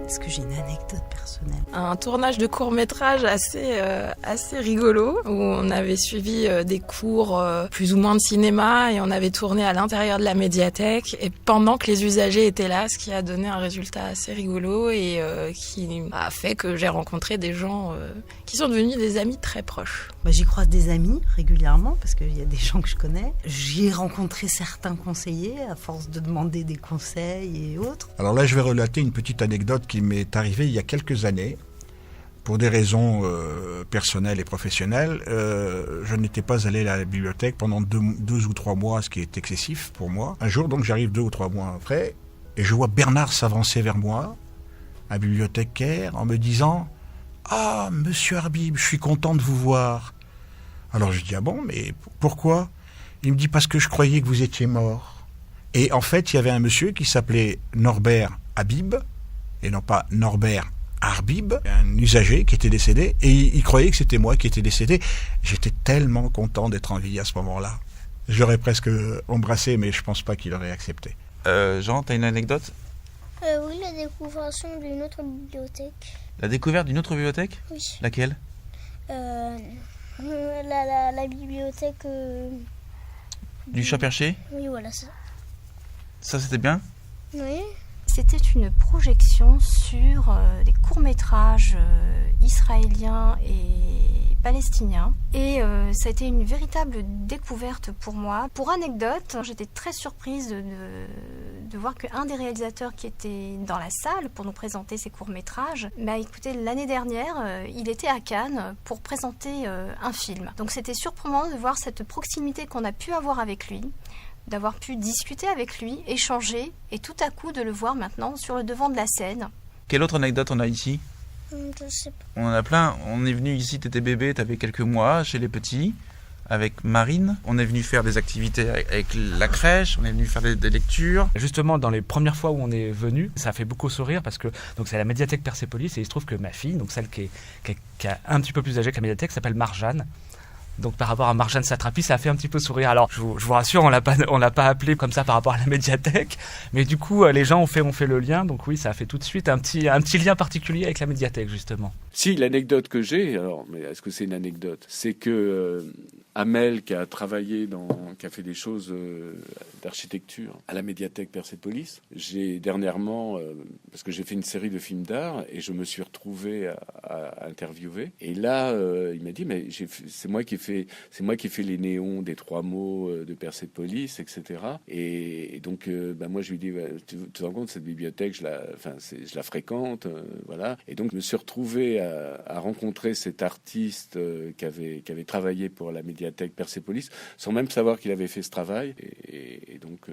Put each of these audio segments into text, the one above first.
Est-ce que j'ai une anecdote personnelle? Un tournage de court-métrage assez rigolo, où on avait suivi des cours plus ou moins de cinéma et on avait tourné à l'intérieur de la médiathèque et pendant que les usagers étaient là, ce qui a donné un résultat assez rigolo et qui a fait que j'ai rencontré des gens qui sont devenus des amis très proches. J'y croise des amis régulièrement parce qu'il y a des gens que je connais. J'y ai rencontré certains conseillers à force de demander des conseils et autres. Alors là, je vais relater une petite anecdote qui m'est arrivée il y a quelques années. Pour des raisons personnelles et professionnelles, je n'étais pas allé à la bibliothèque pendant 2 ou 3 mois, ce qui est excessif pour moi. Un jour, donc, j'arrive 2 ou 3 mois après, et je vois Bernard s'avancer vers moi, un bibliothécaire, en me disant « Ah, monsieur Arbib, je suis content de vous voir. » Alors je dis « Ah bon, mais pourquoi ?» Il me dit « Parce que je croyais que vous étiez mort. » Et en fait, il y avait un monsieur qui s'appelait Norbert Habib, et non pas Norbert Arbib, un usager qui était décédé, et il croyait que c'était moi qui étais décédé. J'étais tellement content d'être en vie à ce moment-là. Je l'aurais presque embrassé, mais je pense pas qu'il aurait accepté. Jean, t'as une anecdote? Oui, la découverte d'une autre bibliothèque. La découverte d'une autre bibliothèque? Oui. Laquelle? La bibliothèque... Du Chat-Perché? Oui, voilà, ça. Ça, c'était bien? Oui. C'était une projection sur des courts-métrages israéliens et palestiniens. Et ça a été une véritable découverte pour moi. Pour anecdote, j'étais très surprise de voir qu'un des réalisateurs qui était dans la salle pour nous présenter ces courts-métrages, écoutez, l'année dernière, il était à Cannes pour présenter un film. Donc c'était surprenant de voir cette proximité qu'on a pu avoir avec lui, d'avoir pu discuter avec lui, échanger, et tout à coup de le voir maintenant sur le devant de la scène. Quelle autre anecdote on a ici? Je sais pas. On en a plein. On est venu ici, t'étais bébé, t'avais quelques mois, chez les petits, avec Marine. On est venu faire des activités avec la crèche, on est venu faire des lectures. Justement, dans les premières fois où on est venu, ça a fait beaucoup sourire parce que donc c'est à la médiathèque Persépolis et il se trouve que ma fille, donc celle qui est un petit peu plus âgée que la médiathèque, s'appelle Marjane. Donc par rapport à Marjane Satrapi, ça a fait un petit peu sourire. Alors je vous rassure, on l'a pas appelé comme ça par rapport à la médiathèque, mais du coup les gens ont fait le lien. Donc oui, ça a fait tout de suite un petit lien particulier avec la médiathèque justement. Si, l'anecdote que j'ai, alors, mais est-ce que c'est une anecdote? C'est que Amel, qui a fait des choses d'architecture à la médiathèque Persépolis, j'ai dernièrement, parce que j'ai fait une série de films d'art et je me suis retrouvé à interviewer. Et là, il m'a dit, mais c'est moi qui ai fait les néons des 3 mots de Persépolis, etc. Et donc, moi, je lui dis, tu te rends compte, cette bibliothèque, je la fréquente, voilà. Et donc, je me suis retrouvé à rencontrer cet artiste qui avait travaillé pour la médiathèque Persépolis, sans même savoir qu'il avait fait ce travail. Et donc,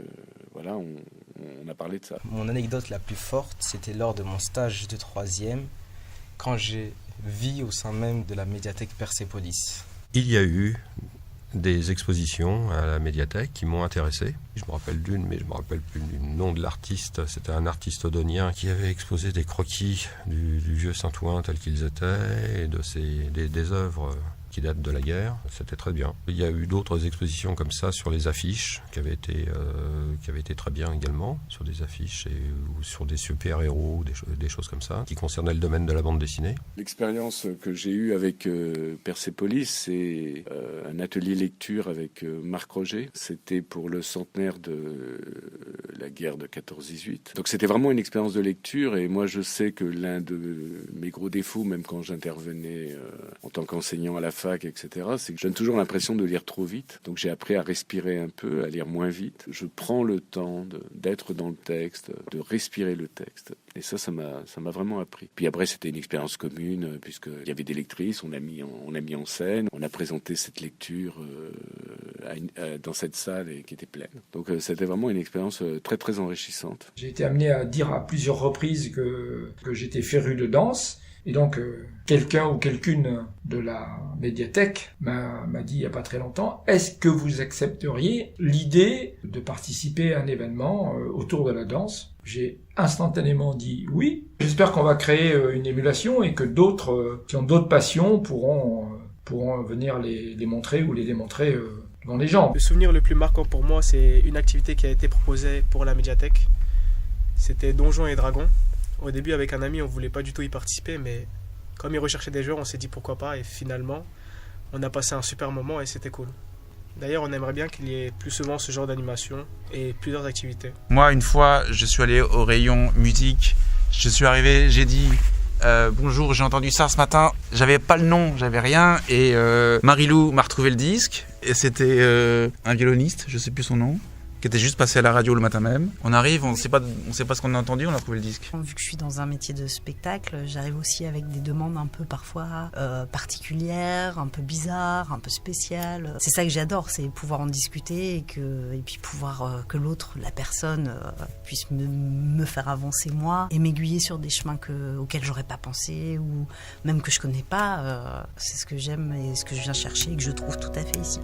voilà, on a parlé de ça. Mon anecdote la plus forte, c'était lors de mon stage de 3e, quand j'ai vécu au sein même de la médiathèque Persépolis. Il y a eu des expositions à la médiathèque qui m'ont intéressé. Je me rappelle d'une, mais je me rappelle plus du nom de l'artiste. C'était un artiste odonien qui avait exposé des croquis du vieux Saint-Ouen tels qu'ils étaient et des œuvres qui datent de la guerre. C'était très bien. Il y a eu d'autres expositions comme ça sur les affiches qui avaient été très bien également, sur des affiches ou sur des super-héros, des choses comme ça, qui concernaient le domaine de la bande dessinée. L'expérience que j'ai eue avec Persépolis, c'est un atelier lecture avec Marc Roger. C'était pour le centenaire de la guerre de 14-18. Donc c'était vraiment une expérience de lecture et moi je sais que l'un de mes gros défauts, même quand j'intervenais en tant qu'enseignant à la fac, etc., c'est que je donne toujours l'impression de lire trop vite. Donc j'ai appris à respirer un peu, à lire moins vite. Je prends le temps d'être dans le texte, de respirer le texte. Et ça m'a vraiment appris. Puis après, c'était une expérience commune, puisqu'il y avait des lectrices, on a mis en scène, on a présenté cette lecture dans cette salle qui était pleine. Donc c'était vraiment une expérience très très enrichissante. J'ai été amené à dire à plusieurs reprises que j'étais féru de danse. Et donc, quelqu'un ou quelqu'une de la médiathèque m'a dit il n'y a pas très longtemps, est-ce que vous accepteriez l'idée de participer à un événement autour de la danse? J'ai instantanément dit oui. J'espère qu'on va créer une émulation et que d'autres qui ont d'autres passions pourront venir les montrer ou les démontrer devant les gens. Le souvenir le plus marquant pour moi, c'est une activité qui a été proposée pour la médiathèque. C'était Donjons et Dragons, Au début, avec un ami, on voulait pas du tout y participer, mais comme il recherchait des joueurs, on s'est dit pourquoi pas, et finalement, on a passé un super moment et c'était cool. D'ailleurs, on aimerait bien qu'il y ait plus souvent ce genre d'animation et plusieurs activités. Moi, une fois, je suis allé au rayon musique. Je suis arrivé, j'ai dit bonjour, j'ai entendu ça ce matin. J'avais pas le nom, j'avais rien. Et Marilou m'a retrouvé le disque. Et c'était un violoniste, je sais plus son nom, qui était juste passé à la radio le matin même. On arrive, on sait pas ce qu'on a entendu, on a trouvé le disque. Vu que je suis dans un métier de spectacle, j'arrive aussi avec des demandes un peu parfois particulières, un peu bizarres, un peu spéciales. C'est ça que j'adore, c'est pouvoir en discuter et puis pouvoir que l'autre, la personne, puisse me faire avancer moi et m'aiguiller sur des chemins auxquels j'aurais pas pensé ou même que je connais pas. C'est ce que j'aime et ce que je viens chercher et que je trouve tout à fait ici.